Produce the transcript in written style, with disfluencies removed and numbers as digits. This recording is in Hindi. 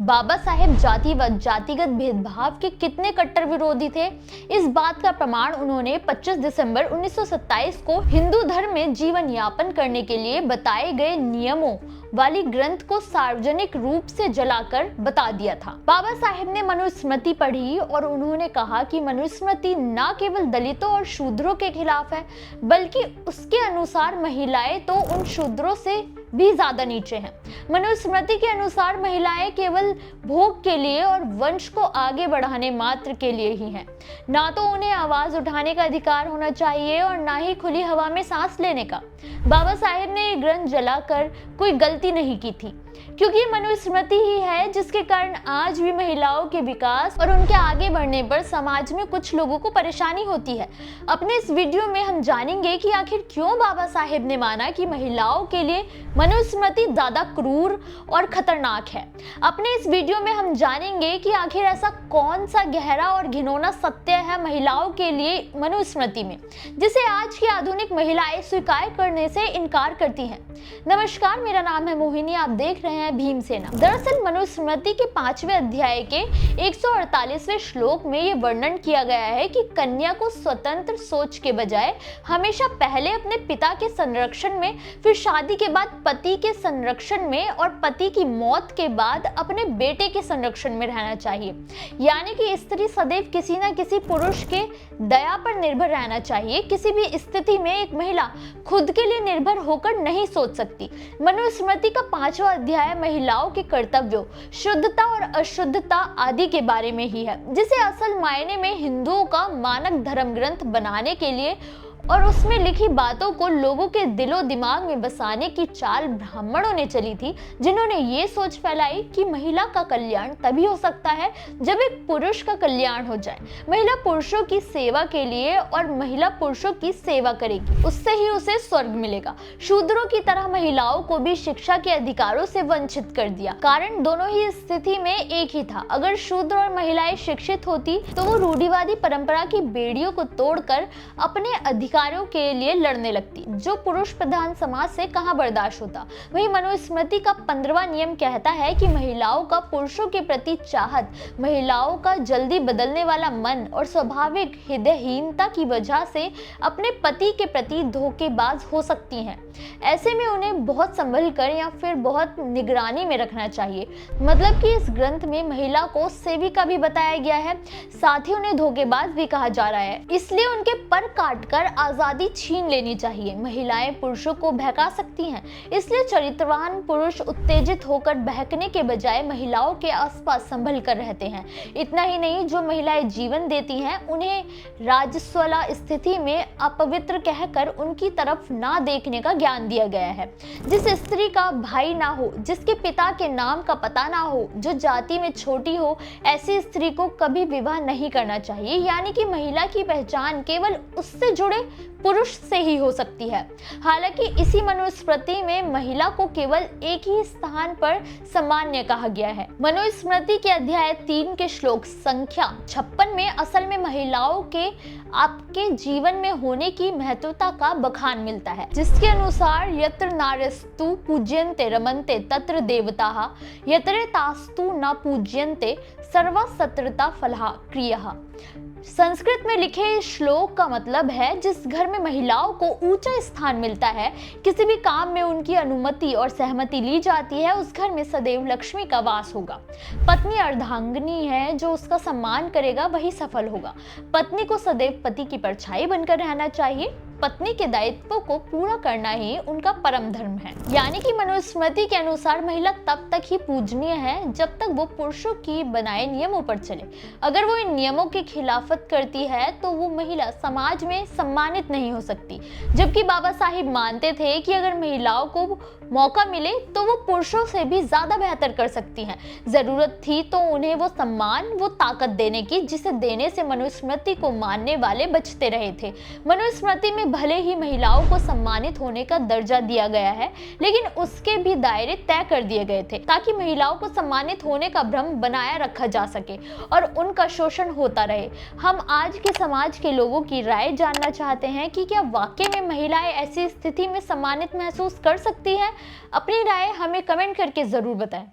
बाबा साहेब जाति व जातिगत भेदभाव के कितने कट्टर विरोधी थे, इस बात का प्रमाण उन्होंने 25 दिसंबर 1927 को हिंदू धर्म में जीवन यापन करने के लिए बताए गए नियमों वाली ग्रंथ को सार्वजनिक रूप से जलाकर बता दिया था। बाबा साहेब ने मनुस्मृति पढ़ी और उन्होंने कहा कि मनुस्मृति न केवल दलितों और शूद्रों के खिलाफ है, बल्कि उसके अनुसार महिलाएं तो उन शूद्रों से भी ज्यादा नीचे हैं। मनुस्मृति के अनुसार महिलाएं केवल भोग के लिए और वंश को आगे बढ़ाने मात्र के लिए ही हैं। ना तो उन्हें आवाज उठाने का अधिकार होना चाहिए और ना ही खुली हवा में सांस लेने का। बाबा साहेब ने ये ग्रंथ जलाकर कोई गलती नहीं की थी, क्योंकि ये मनुस्मृति ही है जिसके कारण आज भी महिलाओं के विकास और उनके आगे बढ़ने पर समाज में कुछ लोगों को परेशानी होती है। अपने इस वीडियो में हम जानेंगे कि आखिर क्यों बाबा साहेब ने माना कि महिलाओं के लिए मनुस्मृति ज्यादा क्रूर और खतरनाक है। अपने इस वीडियो में हम जानेंगे कि आखिर ऐसा कौन सा गहरा और घिनौना सत्य है महिलाओं के लिए मनुस्मृति में, जिसे आज की आधुनिक महिलाएं स्वीकार करने से इनकार करती हैं। नमस्कार, मेरा नाम है मोहिनी, आप देख रहे हैं भीमसेना। दरअसल मनुस्मृति के 5वें अध्याय के 148वें श्लोक में ये वर्णन किया गया है कि कन्या को स्वतंत्र सोच के बजाय हमेशा पहले अपने पिता के संरक्षण में, फिर शादी के बाद पति के संरक्षण में और पति की मौत के बाद अपने बेटे के संरक्षण में रहना चाहिए। यानी कि स्त्री सदैव किसी न किसी पुरुष के दया पर निर्भर रहना चाहिए। किसी भी स्थिति में एक महिला खुद के लिए निर्भर होकर नहीं सोच सकती। मनुस्मृति का 5वां अध्याय महिलाओं के कर्तव्यों, शुद्धता और अशुद्धता आदि के बारे में ही है, जिसे असल मायने में हिंदुओं का मानक धर्म ग्रंथ बनाने के लिए और उसमें लिखी बातों को लोगों के दिलो दिमाग में बसाने की चाल ब्राह्मणों ने चली थी, जिन्होंने ये सोच फैलाई कि महिला का कल्याण तभी हो सकता है जब एक पुरुष का कल्याण हो जाए। महिला पुरुषों की सेवा के लिए और महिला पुरुषों की सेवा करेगी, उससे ही उसे स्वर्ग मिलेगा। शूद्रों की तरह महिलाओं को भी शिक्षा के अधिकारों से वंचित कर दिया। कारण दोनों ही स्थिति में एक ही था। अगर शूद्र और महिलाएं शिक्षित होती तो वो रूढ़िवादी परंपरा की बेड़ियों को तोड़कर अपने अधिकारों के लिए लड़ने लगती, जो पुरुष प्रधान समाज से कहां बर्दाश्त होता। वही मनुस्मृति का 15वां नियम कहता है कि महिलाओं का पुरुषों के प्रति चाहत, महिलाओं का जल्दी बदलने वाला मन और स्वाभाविक हृदयहीनता की वजह से अपने पति के प्रति धोखेबाज हो सकती हैं। ऐसे में उन्हें बहुत संभल कर या फिर बहुत निगरानी में रखना चाहिए। मतलब कि इस ग्रंथ में महिला को सेविका भी बताया गया है, साथ ही उन्हें धोखेबाज भी कहा जा रहा है। इसलिए उनके पर काटकर आजादी छीन लेनी चाहिए। महिलाएं पुरुषों को बहका सकती हैं, इसलिए चरित्रवान पुरुष उत्तेजित होकर बहकने के बजाय महिलाओं के आसपास संभल कर रहते हैं। इतना ही नहीं, जो महिलाएं जीवन देती हैं उन्हें राजस्वला स्थिति में अपवित्र कहकर उनकी तरफ ना देखने का ज्ञान दिया गया है। जिस स्त्री का भाई ना हो, जिसके पिता के नाम का पता ना हो, जो जाति में छोटी हो, ऐसी स्त्री को कभी विवाह नहीं करना चाहिए। यानी कि महिला की पहचान केवल उससे जुड़े पुरुष से ही हो सकती है। हालांकि इसी मनुस्मृति में महिला को केवल एक ही स्थान पर सामान्य कहा गया है। मनुस्मृति के अध्याय 3 के श्लोक संख्या 56 में असल में महिलाओं के आपके जीवन में होने की महत्वता का बखान मिलता है, जिसके अनुसार यत्र नार्यस्तु पूज्यन्ते रमन्ते तत्र देवताः, यत्र तास्तु न पूज्यन्ते सर्वा सत्रता फलहा क्रियः। संस्कृत में लिखे इस श्लोक का मतलब है, जिस घर में महिलाओं को ऊंचा स्थान मिलता है, किसी भी काम में उनकी अनुमति और सहमति ली जाती है, उस घर में सदैव लक्ष्मी का वास होगा। पत्नी अर्धांगिनी है, जो उसका सम्मान करेगा वही सफल होगा। पत्नी को सदैव पति की परछाई बनकर रहना चाहिए। पत्नी के दायित्वों को पूरा करना ही उनका परम धर्म है। यानी कि मनुस्मृति के अनुसार महिला तब तक ही पूजनीय है जब तक वो पुरुषों की बनाए नियमों पर चले। अगर वो इन नियमों की खिलाफत करती है तो वो महिला समाज में सम्मानित नहीं हो सकती। जबकि बाबा साहिब मानते थे कि अगर महिलाओं को मौका मिले तो वो पुरुषों से भी ज्यादा बेहतर कर सकती हैं। जरूरत थी तो उन्हें वो सम्मान, वो ताकत देने की, जिसे देने से मनुस्मृति को मानने वाले बचते रहे थे। मनुस्मृति में भले ही महिलाओं को सम्मानित होने का दर्जा दिया गया है, लेकिन उसके भी दायरे तय कर दिए गए थे, ताकि महिलाओं को सम्मानित होने का भ्रम बनाया रखा जा सके और उनका शोषण होता रहे। हम आज के समाज के लोगों की राय जानना चाहते हैं कि क्या वाकई में महिलाएं ऐसी स्थिति में सम्मानित महसूस कर सकती हैं? अपनी राय हमें कमेंट करके जरूर बताएं।